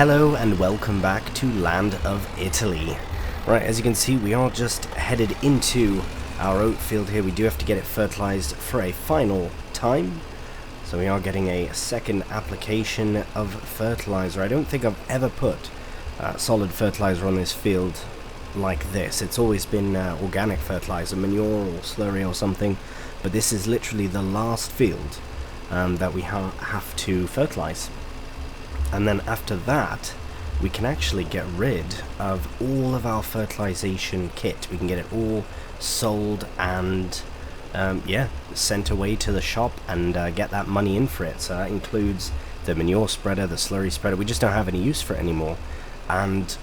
Hello and welcome back to Land of Italy. Right, as you can see, we are just headed into our oat field here. We do have to get it fertilized for a final time. So we are getting a second application of fertilizer. I don't think I've ever put solid fertilizer on this field like this. It's always been organic fertilizer, manure or slurry or something. But this is literally the last field that we have to fertilize. And then after that, we can actually get rid of all of our fertilization kit. We can get it all sold and, sent away to the shop and get that money in for it. So that includes the manure spreader, the slurry spreader. We just don't have any use for it anymore. And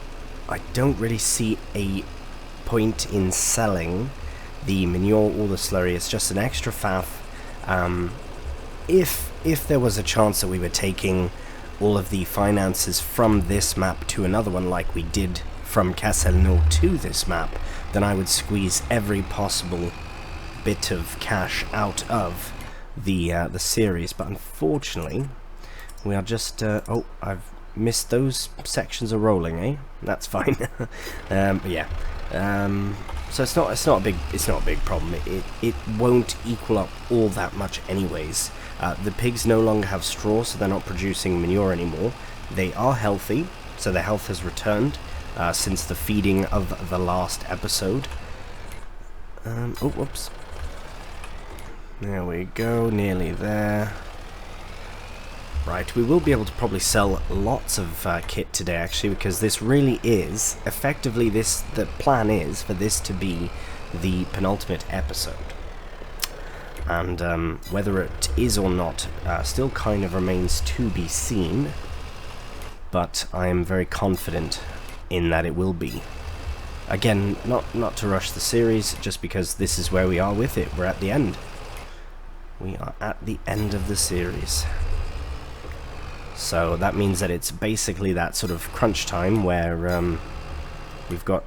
I don't really see a point in selling the manure or the slurry. It's just an extra faff. If there was a chance that we were taking all of the finances from this map to another one like we did from Castelnau to this map, then I would squeeze every possible bit of cash out of the series. But unfortunately, we are just oh, I've missed those sections of rolling, eh? That's fine. So it's not a big problem. It won't equal up all that much anyways. The pigs no longer have straw, so they're not producing manure anymore. They are healthy, so their health has returned since the feeding of the last episode. Oh, whoops. There we go, nearly there. Right, we will be able to probably sell lots of kit today, actually, because this really is, effectively, the plan is for this to be the penultimate episode. And whether it is or not still kind of remains to be seen, but I am very confident in that it will be. Again, not to rush the series, just because this is where we are with it. We're at the end. We are at the end of the series. So that means that it's basically that sort of crunch time where we've got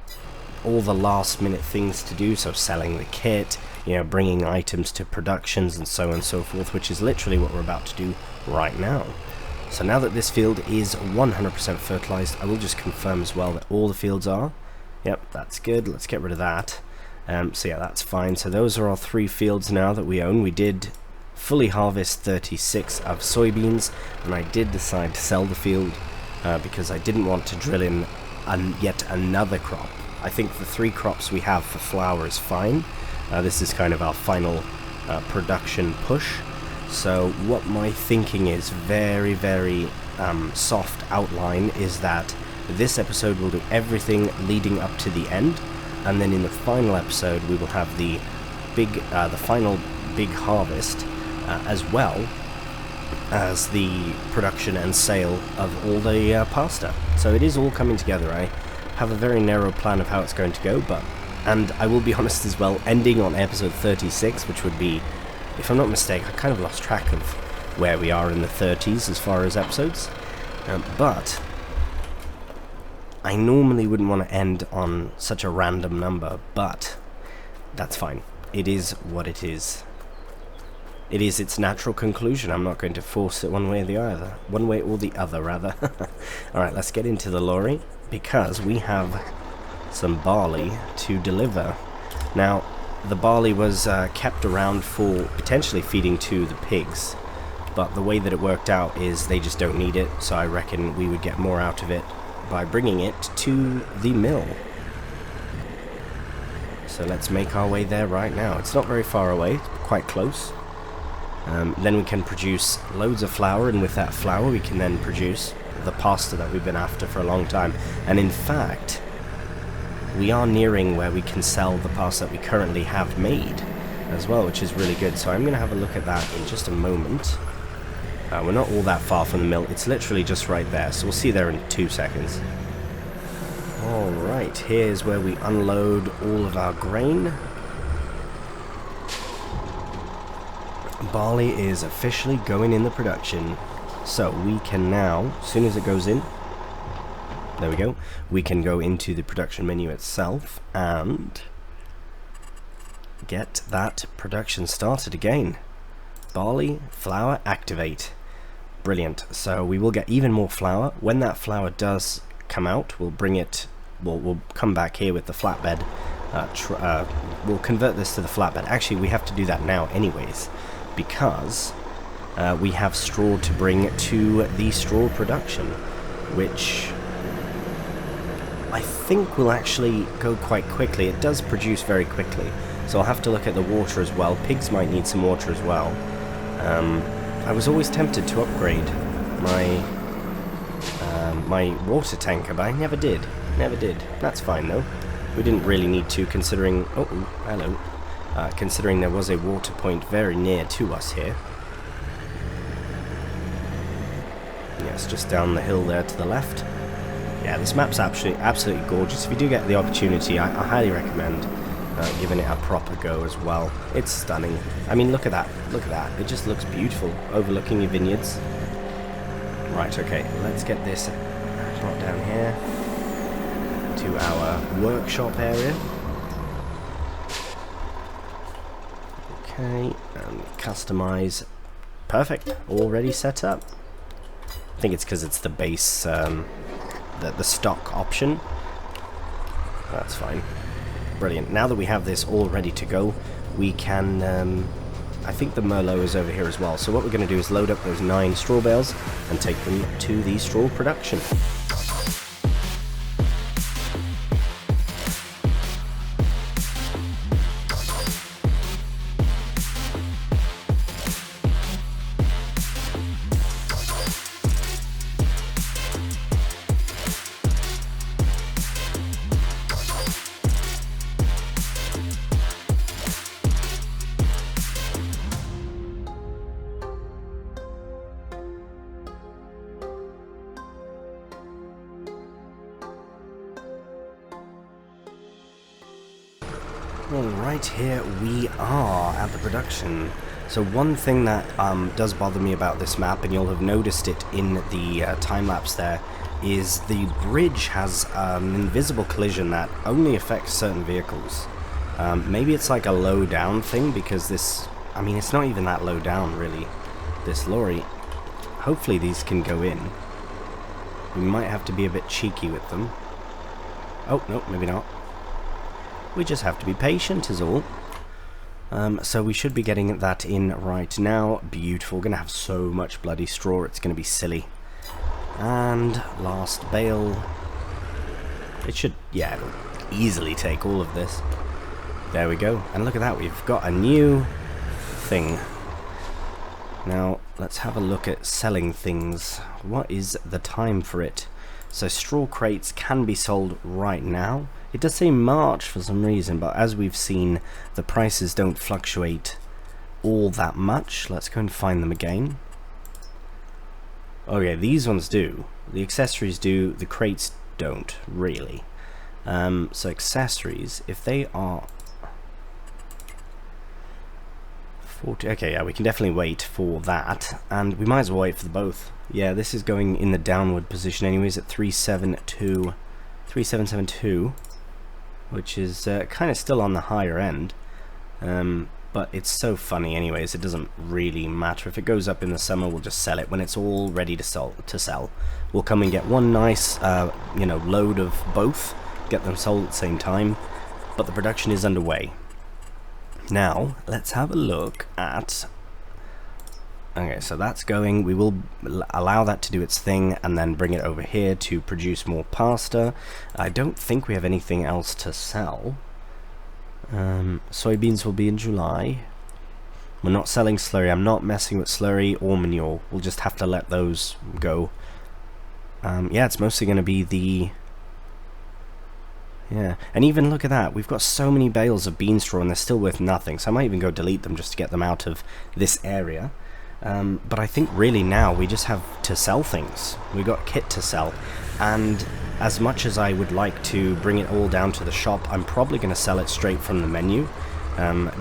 all the last minute things to do, so selling the kit, bringing items to productions and so on and so forth, which is literally what we're about to do right now. So now that this field is 100% fertilized, I will just confirm as well that all the fields are. Yep, that's good. Let's get rid of that. So yeah, that's fine. So those are our 3 fields now that we own. We did fully harvest 36 of soybeans, and I did decide to sell the field because I didn't want to drill in yet another crop. I think the 3 crops we have for flour is fine. This is kind of our final production push. So what my thinking is, very, very soft outline, is that this episode will do everything leading up to the end, and then in the final episode we will have the final big harvest, as well as the production and sale of all the pasta. So it is all coming together. I have a very narrow plan of how it's going to go, and I will be honest as well, ending on episode 36, which would be, if I'm not mistaken, I kind of lost track of where we are in the 30s as far as episodes, but I normally wouldn't want to end on such a random number, but that's fine. It is what it is. It is its natural conclusion. I'm not going to force it one way or the other, rather. Alright, let's get into the lorry, because we have some barley to deliver. Now, the barley was kept around for potentially feeding to the pigs, but the way that it worked out is they just don't need it, so I reckon we would get more out of it by bringing it to the mill. So let's make our way there right now. It's not very far away, quite close. Then we can produce loads of flour, and with that flour we can then produce the pasta that we've been after for a long time. And in fact, we are nearing where we can sell the pasta that we currently have made as well, which is really good. So I'm going to have a look at that in just a moment. We're not all that far from the mill. It's literally just right there, so we'll see there in 2 seconds. Alright, here's where we unload all of our grain. Barley is officially going in the production, so we can now, as soon as it goes in, there we go, we can go into the production menu itself and get that production started again. Barley, flour, activate. Brilliant. So we will get even more flour. When that flour does come out, we'll bring it, we'll come back here with the flatbed. We'll convert this to the flatbed. Actually, we have to do that now anyways, because we have straw to bring to the straw production, which I think will actually go quite quickly. It does produce very quickly, so I'll have to look at the water as well. Pigs might need some water as well. I was always tempted to upgrade my my water tanker, but I never did. Never did. That's fine though. We didn't really need to, considering... Oh, hello. Considering there was a water point very near to us here. Yes, just down the hill there to the left. Yeah, this map's absolutely gorgeous. If you do get the opportunity, I highly recommend giving it a proper go as well. It's stunning. I mean, look at that. Look at that. It just looks beautiful, overlooking your vineyards. Right, okay. Let's get this brought down here to our workshop area. Okay, and customize. Perfect. Already set up. I think it's because it's the base, the stock option. That's fine. Brilliant. Now that we have this all ready to go, we can... I think the Merlot is over here as well. So what we're going to do is load up those 9 straw bales and take them to the straw production. Alright, here we are at the production. So one thing that does bother me about this map, and you'll have noticed it in the time-lapse there, is the bridge has an invisible collision that only affects certain vehicles. Maybe it's like a low-down thing, because this... I mean, it's not even that low down, really, this lorry. Hopefully these can go in. We might have to be a bit cheeky with them. Oh, no, maybe not. We just have to be patient is all. So we should be getting that in right now. Beautiful. We're going to have so much bloody straw, it's going to be silly. And last bale. It should, yeah, it'll easily take all of this. There we go. And look at that, we've got a new thing. Now, let's have a look at selling things. What is the time for it? So straw crates can be sold right now. It does say March for some reason, but as we've seen, the prices don't fluctuate all that much. Let's go and find them again. Oh yeah, these ones do. The accessories do, the crates don't, really. So accessories, if they are... 40, okay, yeah, we can definitely wait for that, and we might as well wait for the both. Yeah, this is going in the downward position anyways at 3772, which is kind of still on the higher end, but it's so funny anyways, it doesn't really matter. If it goes up in the summer, we'll just sell it when it's all ready to sell. We'll come and get one nice you know, load of both, get them sold at the same time, but the production is underway. Now, let's have a look at... Okay, so that's going. We will allow that to do its thing and then bring it over here to produce more pasta. I don't think we have anything else to sell. Soybeans will be in July. We're not selling slurry. I'm not messing with slurry or manure. We'll just have to let those go. Yeah, it's mostly going to be the... Yeah, and even look at that, we've got so many bales of bean straw and they're still worth nothing, so I might even go delete them just to get them out of this area. But I think really now we just have to sell things. We've got kit to sell, and as much as I would like to bring it all down to the shop, I'm probably going to sell it straight from the menu,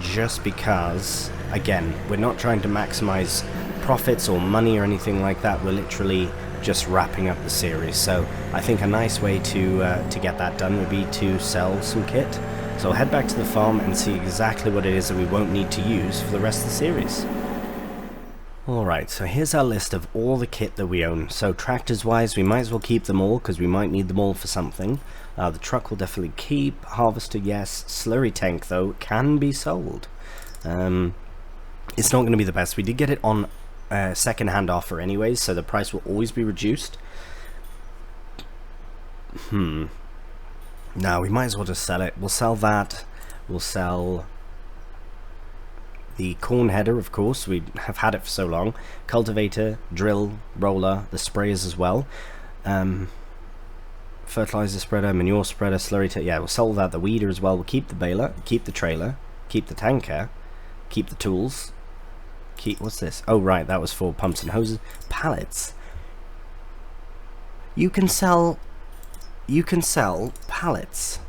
just because, again, we're not trying to maximize profits or money or anything like that. We're literally just wrapping up the series, so I think a nice way to get that done would be to sell some kit. So I'll head back to the farm and see exactly what it is that we won't need to use for the rest of the series. Alright, so here's our list of all the kit that we own. So tractors wise, we might as well keep them all because we might need them all for something. The truck will definitely keep. Harvester, yes. Slurry tank though can be sold. It's not going to be the best. We did get it on second-hand offer anyways, so the price will always be reduced. No, we might as well just sell it. We'll sell that. We'll sell the corn header, of course. We have had it for so long. Cultivator, drill, roller, the sprayers as well. Fertilizer spreader, manure spreader, slurry. Yeah, we'll sell that. The weeder as well. We'll keep the baler, keep the trailer, keep the tanker, keep the tools. What's this? Oh right, that was for pumps and hoses. Pallets. You can sell pallets.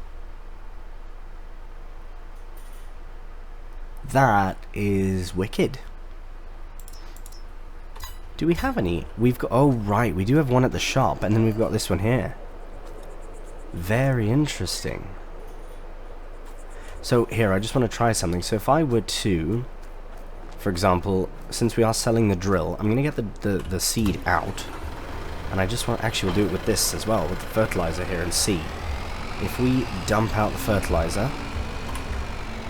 That is wicked. Do we have any? We've got, oh right, we do have one at the shop, and then we've got this one here. Very interesting. So here, I just want to try something. So if I were to, for example, since we are selling the drill, I'm going to get the seed out. And I just want, actually we'll do it with this as well, with the fertilizer here, and see. If we dump out the fertilizer,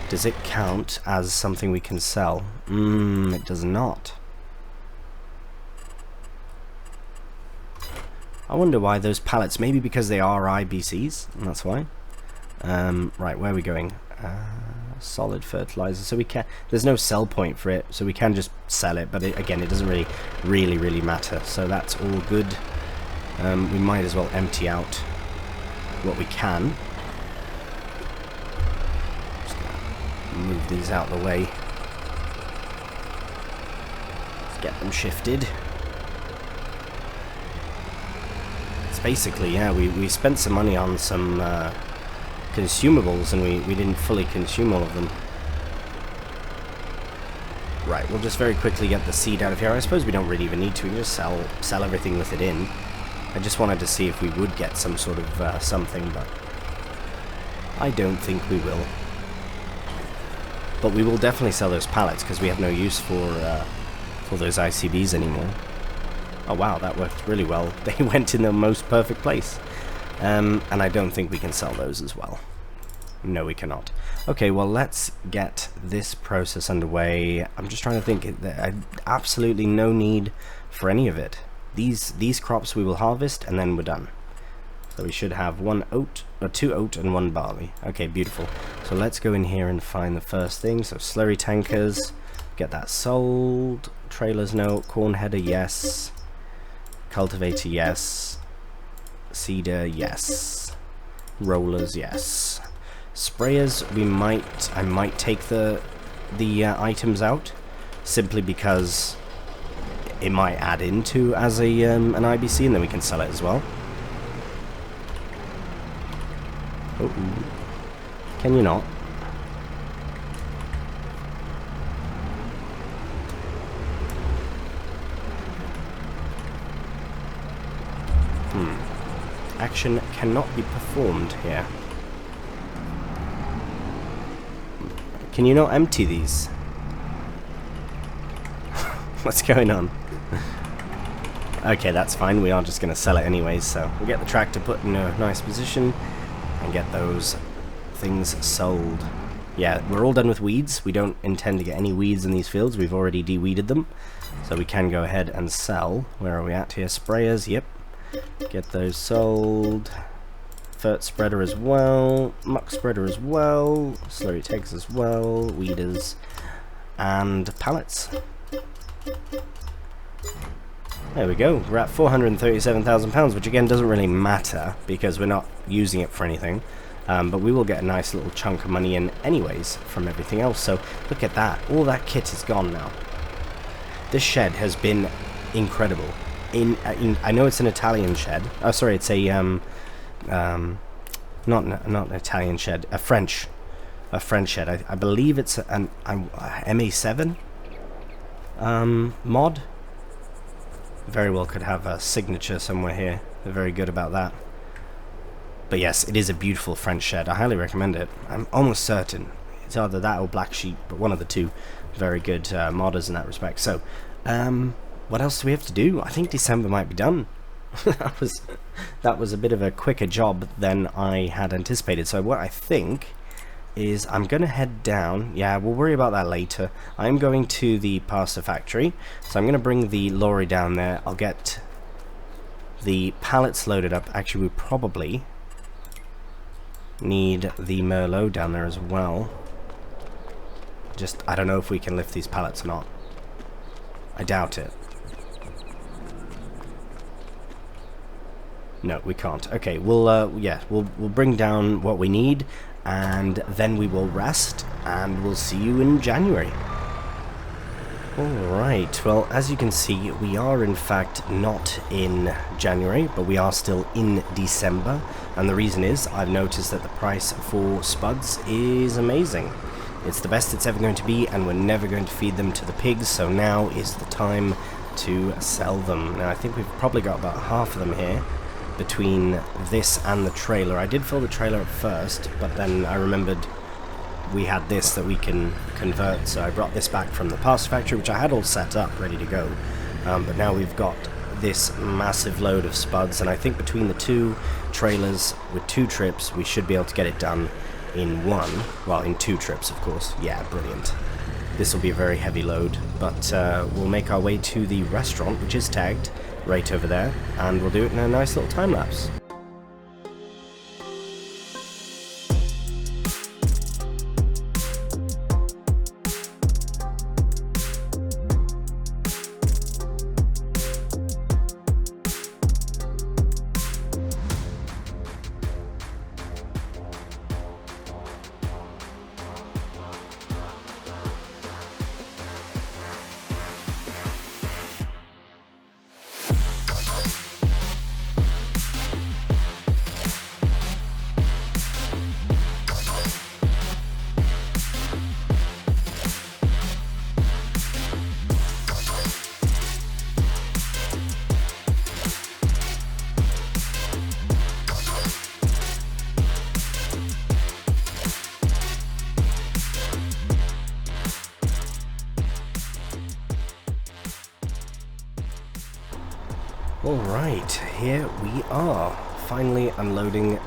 does it count as something we can sell? It does not. I wonder why those pallets, maybe because they are IBCs, and that's why. Right, where are we going? Solid fertilizer, so we can, there's no sell point for it, so we can just sell it, but again, it doesn't really matter, so that's all good. We might as well empty out what we can. Just gonna move these out of the way. Let's get them shifted. It's basically, yeah, we spent some money on some consumables, and we didn't fully consume all of them. Right, we'll just very quickly get the seed out of here. I suppose we don't really even need to. We can just sell everything with it in. I just wanted to see if we would get some sort of something, but I don't think we will. But we will definitely sell those pallets because we have no use for those ICBs anymore. Oh wow, that worked really well. They went in the most perfect place. And I don't think we can sell those as well. No, we cannot. Okay, well, let's get this process underway. I'm just trying to think. Absolutely no need for any of it. These crops we will harvest, and then we're done. So we should have 1 oat, or 2 oat and 1 barley. Okay, beautiful. So let's go in here and find the first thing. So slurry tankers, get that sold. Trailers, no. Corn header, yes. Cultivator, yes. Seeder, yes. Rollers, yes. Sprayers, I might take the items out, simply because it might add into as a an IBC, and then we can sell it as well. Oh, can you not? Action cannot be performed here. Can you not empty these? What's going on? Okay, that's fine. We are just going to sell it anyways, so we'll get the tractor put in a nice position and get those things sold. Yeah, we're all done with weeds. We don't intend to get any weeds in these fields. We've already de-weeded them, so we can go ahead and sell. Where are we at here? Sprayers, yep. Get those sold. Fert spreader as well. Muck spreader as well. Slurry tags as well. Weeders. And pallets. There we go. We're at £437,000, which again doesn't really matter because we're not using it for anything. But we will get a nice little chunk of money in anyways from everything else. So look at that. All that kit is gone now. This shed has been incredible. I know it's an Italian shed. Oh, sorry, it's a not an Italian shed, a French shed. I believe it's an MA7 mod. Very well could have a signature somewhere here. They're very good about that. But yes, it is a beautiful French shed. I highly recommend it. I'm almost certain it's either that or Black Sheep, but one of the two. Very good modders in that respect. So What else do we have to do? I think December might be done. that was a bit of a quicker job than I had anticipated. So what I think is I'm gonna head down. Yeah, we'll worry about that later. I'm going to the pasta factory, so I'm gonna bring the lorry down there. I'll get the pallets loaded up. Actually, we probably need the Merlot down there as well. Just, I don't know if we can lift these pallets or not. I doubt it. No, we can't. Okay, we'll bring down what we need, and then we will rest, and we'll see you in January. Alright, well, as you can see, we are in fact not in January, but we are still in December, and the reason is I've noticed that the price for spuds is amazing. It's the best it's ever going to be, and we're never going to feed them to the pigs, so now is the time to sell them. Now, I think we've probably got about half of them here between this and the trailer. I did fill the trailer at first, but then I remembered we had this that we can convert, so I brought this back from the pasta factory, which I had all set up, ready to go. But now we've got this massive load of spuds, and I think between the two trailers with 2 trips, we should be able to get it done in in 2 trips, of course. Yeah, brilliant. This will be a very heavy load, but we'll make our way to the restaurant, which is tagged right over there, and we'll do it in a nice little time lapse. Alright, here we are, finally unloading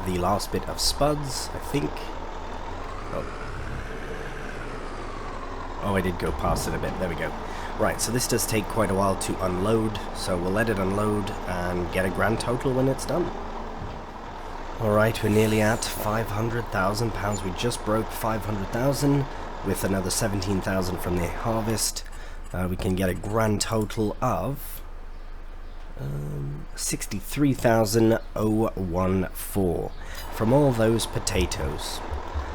the last bit of spuds, I think. Oh, I did go past it a bit, there we go. Right, so this does take quite a while to unload, so we'll let it unload and get a grand total when it's done. Alright, we're nearly at £500,000. We just broke 500,000 with another 17,000 from the harvest. We can get a grand total of 63,014 from all those potatoes.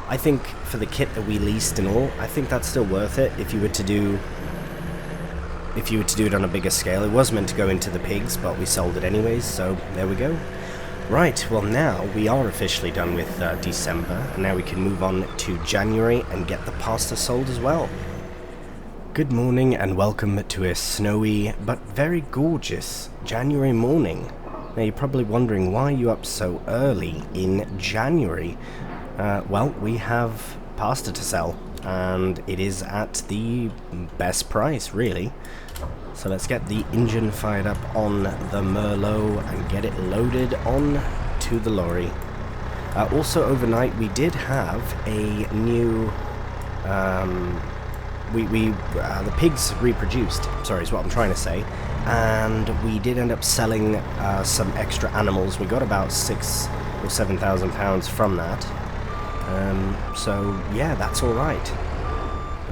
I think for the kit that we leased and all, I think that's still worth it if you were to do it on a bigger scale. It was meant to go into the pigs, but we sold it anyways, so there we go. Right, well now we are officially done with December, and now we can move on to January and get the pasta sold as well. Good morning and welcome to a snowy but very gorgeous January morning. Now you're probably wondering, why are you up so early in January? Well, we have pasta to sell, and it is at the best price, really. So let's get the engine fired up on the Merlot and get it loaded on to the lorry. Also overnight we did have a new the pigs reproduced, sorry, is what I'm trying to say, and we did end up selling some extra animals. We got about £6,000 or £7,000 from that, so yeah, that's alright,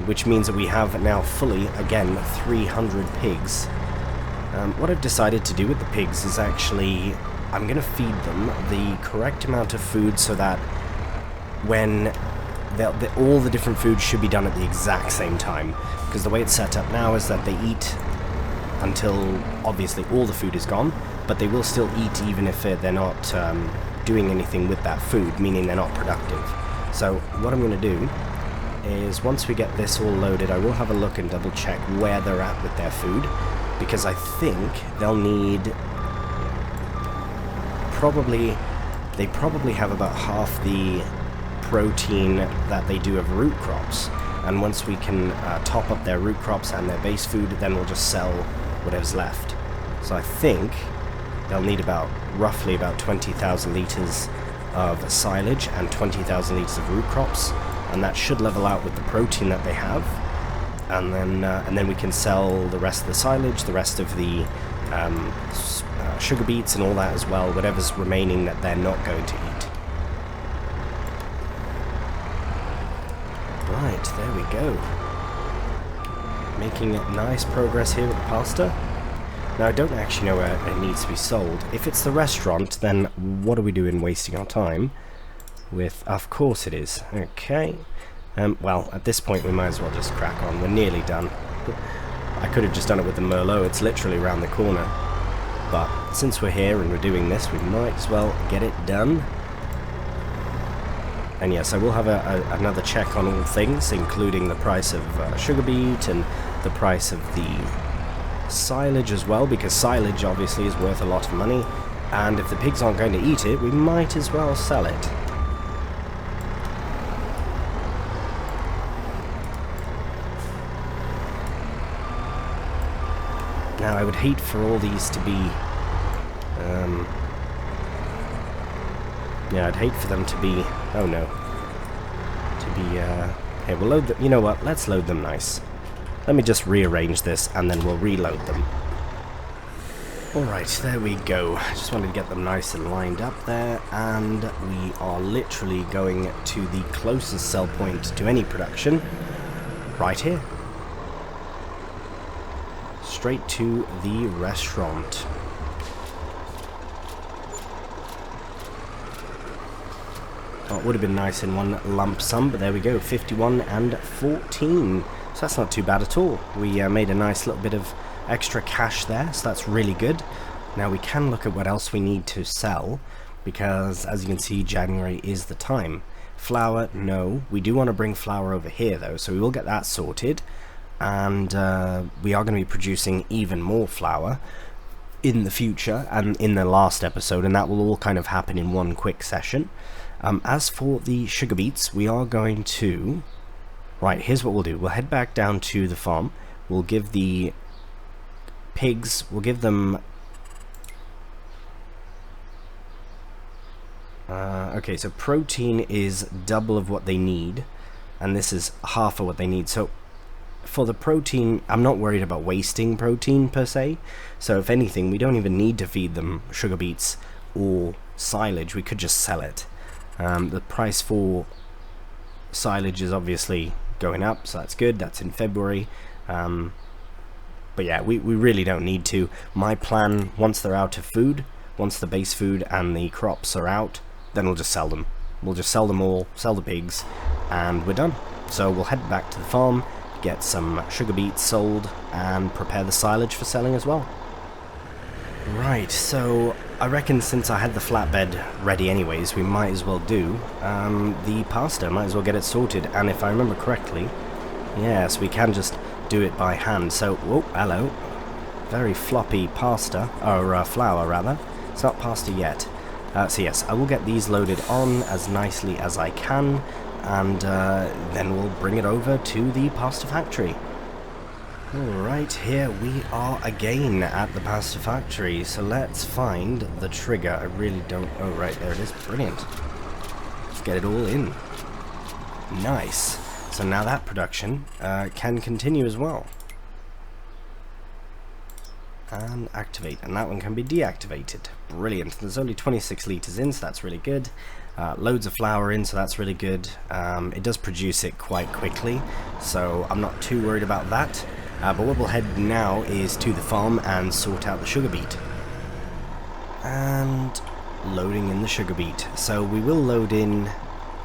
which means that we have now fully, again, 300 pigs. What I've decided to do with the pigs is actually, I'm going to feed them the correct amount of food so that when all the different foods should be done at the exact same time, because the way it's set up now is that they eat until obviously all the food is gone, but they will still eat even if they're not doing anything with that food, meaning they're not productive. So what I'm going to do is, once we get this all loaded, I will have a look and double check where they're at with their food, because I think they'll need they probably have about half the protein that they do of root crops, and once we can top up their root crops and their base food, then we'll just sell whatever's left. So I think they'll need roughly about 20,000 litres of silage and 20,000 litres of root crops, and that should level out with the protein that they have. And then we can sell the rest of the silage, the rest of the sugar beets and all that as well, whatever's remaining that they're not going to eat. Right, there we go. Making nice progress here with the pasta. Now I don't actually know where it needs to be sold. If it's the restaurant, then what are we doing wasting our time with? Of course it is. Okay. Well, at this point we might as well just crack on. We're nearly done. I could have just done it with the Merlot. It's literally around the corner. But since we're here and we're doing this, we might as well get it done. And yes, I will have another check on all things, including the price of sugar beet and the price of the silage as well, because silage obviously is worth a lot of money, and if the pigs aren't going to eat it, we might as well sell it. Now I would hate for all these to be yeah, I'd hate for them to be, oh no, to be hey, we'll load them, you know what, let's load them nice. Let me just rearrange this and then we'll reload them. Alright, there we go. Just wanted to get them nice and lined up there, and we are literally going to the closest sell point to any production, right here. Straight to the restaurant. Oh, it would have been nice in one lump sum, but there we go, 51 and 14. So that's not too bad at all. We made a nice little bit of extra cash there, so that's really good. Now we can look at what else we need to sell, because as you can see, January is the time. Flour, no. We do want to bring flour over here though, so we will get that sorted. And we are going to be producing even more flour in the future and in the last episode, and that will all kind of happen in one quick session. As for the sugar beets, we are going to... Right, here's what we'll do. We'll head back down to the farm. We'll give the pigs, we'll give them... okay, so protein is double of what they need, and this is half of what they need. So for the protein, I'm not worried about wasting protein per se. So if anything, we don't even need to feed them sugar beets or silage. We could just sell it. The price for silage is obviously going up, so that's good. That's in February. But yeah, we really don't need to. My plan, once they're out of food, once the base food and the crops are out, then we'll just sell them. We'll just sell them all, sell the pigs, and we're done. So we'll head back to the farm, get some sugar beets sold, and prepare the silage for selling as well. Right, so I reckon since I had the flatbed ready anyways, we might as well do the pasta, might as well get it sorted. And if I remember correctly, yes, we can just do it by hand. So, oh, hello, very floppy pasta, or flour rather. It's not pasta yet. So yes, I will get these loaded on as nicely as I can, and then we'll bring it over to the pasta factory. Alright, here we are again at the pasta factory, so let's find the trigger. I really don't... oh right, there it is, brilliant. Let's get it all in. Nice. So now that production can continue as well. And activate, and that one can be deactivated. Brilliant. There's only 26 litres in, so that's really good. Loads of flour in, so that's really good. It does produce it quite quickly, so I'm not too worried about that. But what we'll head now is to the farm and sort out the sugar beet. And loading in the sugar beet. So we will load in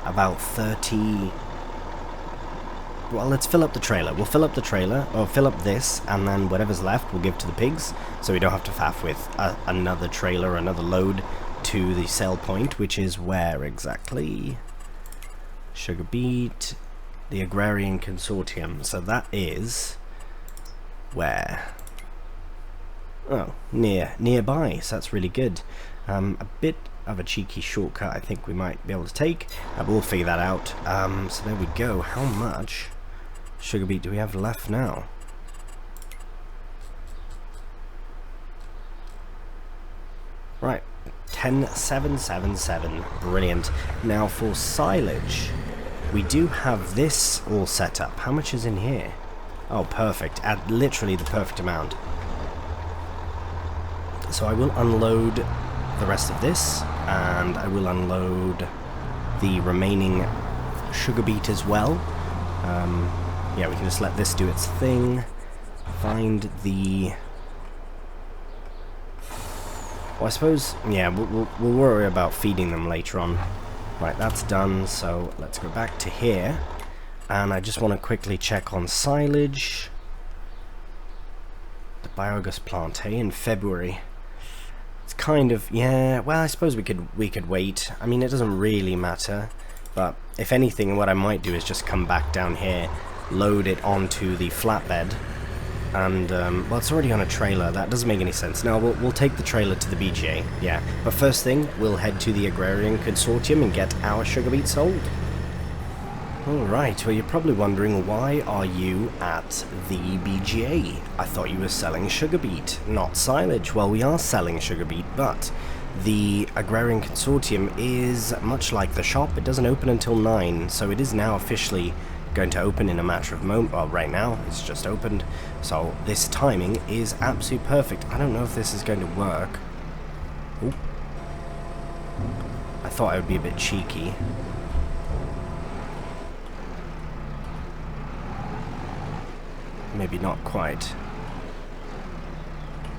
about 30... well, let's fill up the trailer. We'll fill up the trailer, or fill up this, and then whatever's left we'll give to the pigs, so we don't have to faff with another trailer, another load to the sell point, which is where exactly? Sugar beet, the Agrarian Consortium. So that is where? Oh, nearby. So that's really good. A bit of a cheeky shortcut I think we might be able to take, but we'll figure that out. So there we go. How much sugar beet do we have left now? Right, 10,777. Brilliant. Now for silage, we do have this all set up. How much is in here? Oh, perfect. At literally the perfect amount. So I will unload the rest of this, and I will unload the remaining sugar beet as well. Yeah, we can just let this do its thing. Find the... Well, I suppose, yeah, we'll worry about feeding them later on. Right, that's done, so let's go back to here. And I just want to quickly check on silage. The biogas plant, hey, in February. It's kind of, yeah, well, I suppose we could wait. I mean, it doesn't really matter. But if anything, what I might do is just come back down here, load it onto the flatbed. And, well, it's already on a trailer. That doesn't make any sense. No, we'll take the trailer to the BGA, yeah. But first thing, we'll head to the Agrarian Consortium and get our sugar beet sold. Alright, well, you're probably wondering, why are you at the BGA? I thought you were selling sugar beet, not silage. Well, we are selling sugar beet, but the Agrarian Consortium is much like the shop. It doesn't open until 9, so it is now officially going to open in a matter of moment. Well, right now it's just opened, so this timing is absolutely perfect. I don't know if this is going to work. Ooh. I thought I would be a bit cheeky. Maybe not quite.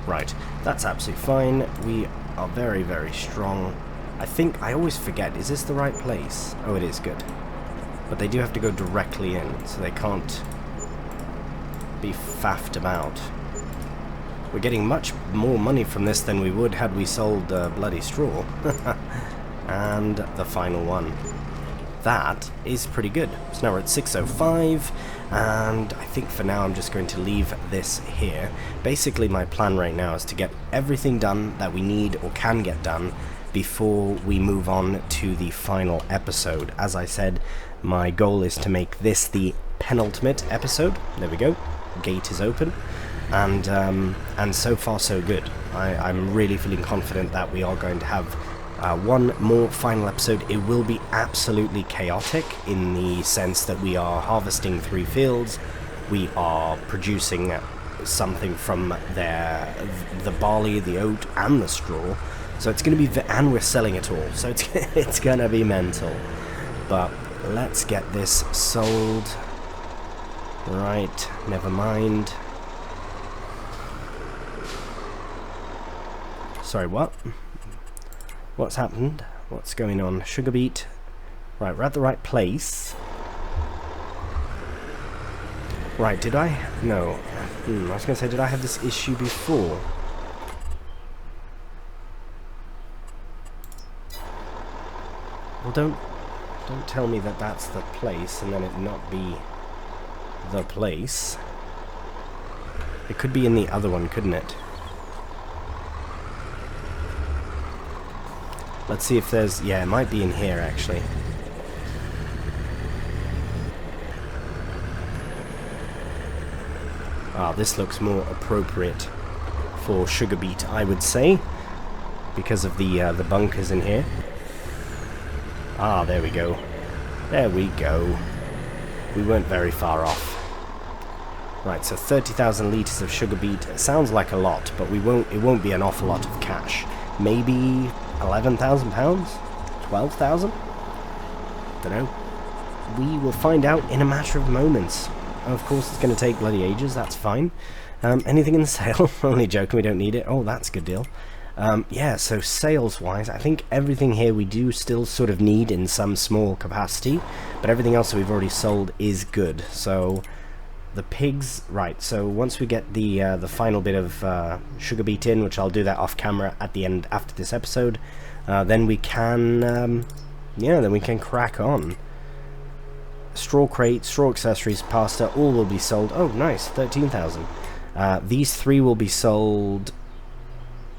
Right, that's absolutely fine. We are very, very strong. I think, I always forget, is this the right place? Oh, it is, good. But they do have to go directly in, so they can't be faffed about. We're getting much more money from this than we would had we sold bloody straw. And the final one. That is pretty good. So now we're at 605, and I think for now I'm just going to leave this here. Basically my plan right now is to get everything done that we need or can get done before we move on to the final episode. As I said, my goal is to make this the penultimate episode. There we go. Gate is open. And so far so good. I'm really feeling confident that we are going to have one more final episode. It will be absolutely chaotic in the sense that we are harvesting 3 fields. We are producing something from the barley, the oat, and the straw. So it's going to be, and we're selling it all. So it's going to be mental. But let's get this sold. Right, never mind. Sorry, what? What's happened? What's going on? Sugar beet. Right, we're at the right place. Right, did I? No. I was going to say, did I have this issue before? Well, don't tell me that that's the place and then it not be the place. It could be in the other one, couldn't it? Let's see if there's... yeah, it might be in here, actually. Ah, this looks more appropriate for sugar beet, I would say, because of the bunkers in here. Ah, there we go. There we go. We weren't very far off. Right, so 30,000 litres of sugar beet. Sounds like a lot, but it won't be an awful lot of cash. Maybe 11,000 pounds? 12,000? Don't know. We will find out in a matter of moments. Of course, it's going to take bloody ages. That's fine. Anything in the sale? Only joking. We don't need it. Oh, that's a good deal. Yeah, so sales-wise, I think everything here we do still sort of need in some small capacity, but everything else that we've already sold is good. So the pigs, right, so once we get the final bit of sugar beet in, which I'll do that off camera at the end after this episode, then we can, yeah, then we can crack on. Straw crate, straw accessories, pasta, all will be sold. Oh, nice, 13,000. These 3 will be sold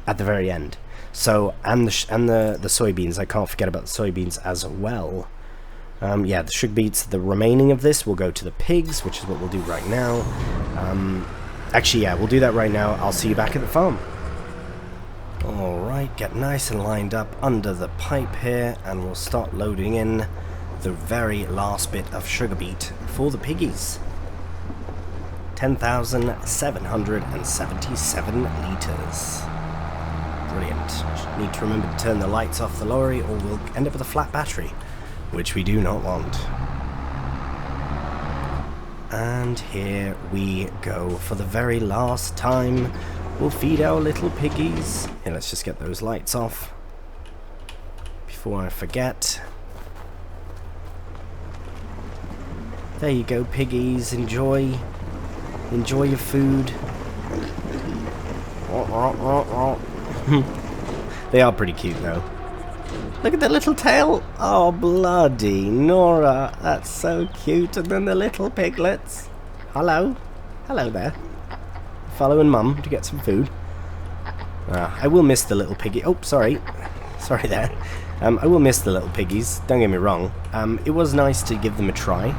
at the very end. So, and the soybeans, I can't forget about the soybeans as well. Yeah, the sugar beets, the remaining of this will go to the pigs, which is what we'll do right now. Actually, yeah, we'll do that right now. I'll see you back at the farm. Alright, get nice and lined up under the pipe here, and we'll start loading in the very last bit of sugar beet for the piggies. 10,777 litres. Brilliant. Need to remember to turn the lights off the lorry or we'll end up with a flat battery, which we do not want. And here we go. For the very last time, we'll feed our little piggies. Here, let's just get those lights off before I forget. There you go, piggies. Enjoy your food. They are pretty cute though. Look at the little tail. Oh, bloody Nora. That's so cute. And then the little piglets. Hello. Hello there. Following Mum to get some food. I will miss the little piggy. Oh, sorry. Sorry there. I will miss the little piggies. Don't get me wrong. It was nice to give them a try.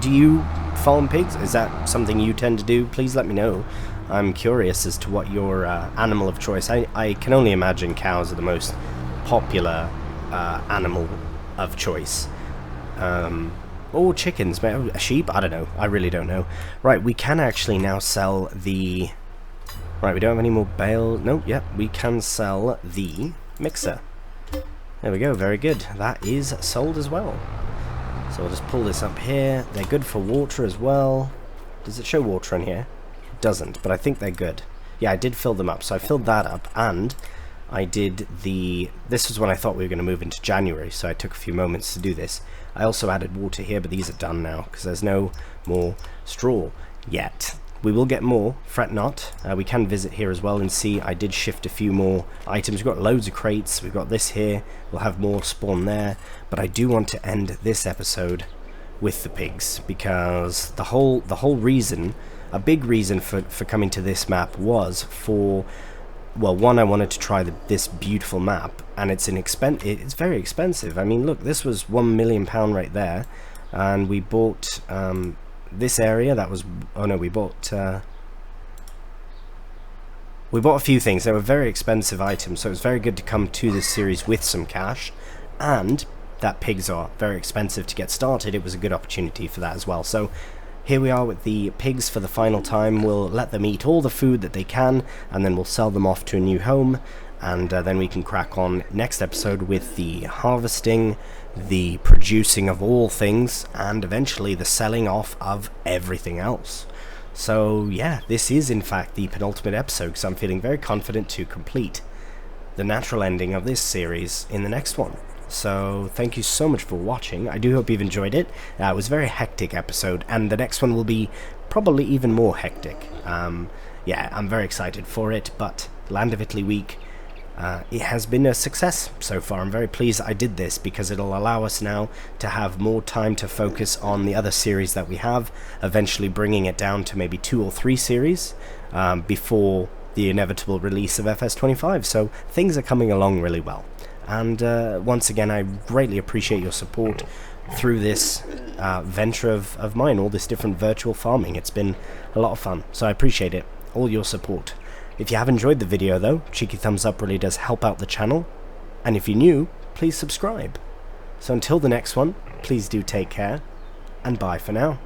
Do you farm pigs? Is that something you tend to do? Please let me know. I'm curious as to what your animal of choice. I can only imagine cows are the most popular animal of choice. Or chickens, a sheep? I don't know. I really don't know. Right, we can actually now sell the... Right, we don't have any more bale. Nope, yep, we can sell the mixer. There we go, very good. That is sold as well. So I'll just pull this up here. They're good for water as well. Does it show water in here? It doesn't, but I think they're good. Yeah, I did fill them up, so I filled that up, and I did the... This was when I thought we were going to move into January, so I took a few moments to do this. I also added water here, but these are done now, because there's no more straw yet. We will get more, fret not. We can visit here as well and see I did shift a few more items. We've got loads of crates, we've got this here, we'll have more spawn there, but I do want to end this episode with the pigs, because the whole reason, a big reason for coming to this map was for... Well, one, I wanted to try this beautiful map, and it's very expensive. I mean, look, this was £1 million right there, and we bought this area. That was, oh no, we bought a few things. They were very expensive items, so it was very good to come to this series with some cash, and that pigs are very expensive to get started. It was a good opportunity for that as well. So here we are with the pigs for the final time. We'll let them eat all the food that they can, and then we'll sell them off to a new home, and then we can crack on next episode with the harvesting, the producing of all things, and eventually the selling off of everything else. So yeah, this is in fact the penultimate episode, because I'm feeling very confident to complete the natural ending of this series in the next one. So thank you so much for watching. I do hope you've enjoyed it. It was a very hectic episode, and the next one will be probably even more hectic. Yeah, I'm very excited for it, but Land of Italy week, it has been a success so far. I'm very pleased I did this, because it'll allow us now to have more time to focus on the other series that we have, eventually bringing it down to maybe 2 or 3 series before the inevitable release of FS25. So things are coming along really well. And once again, I greatly appreciate your support through this venture of mine, all this different virtual farming. It's been a lot of fun, so I appreciate it, all your support. If you have enjoyed the video though, cheeky thumbs up really does help out the channel. And if you're new, please subscribe. So until the next one, please do take care, and bye for now.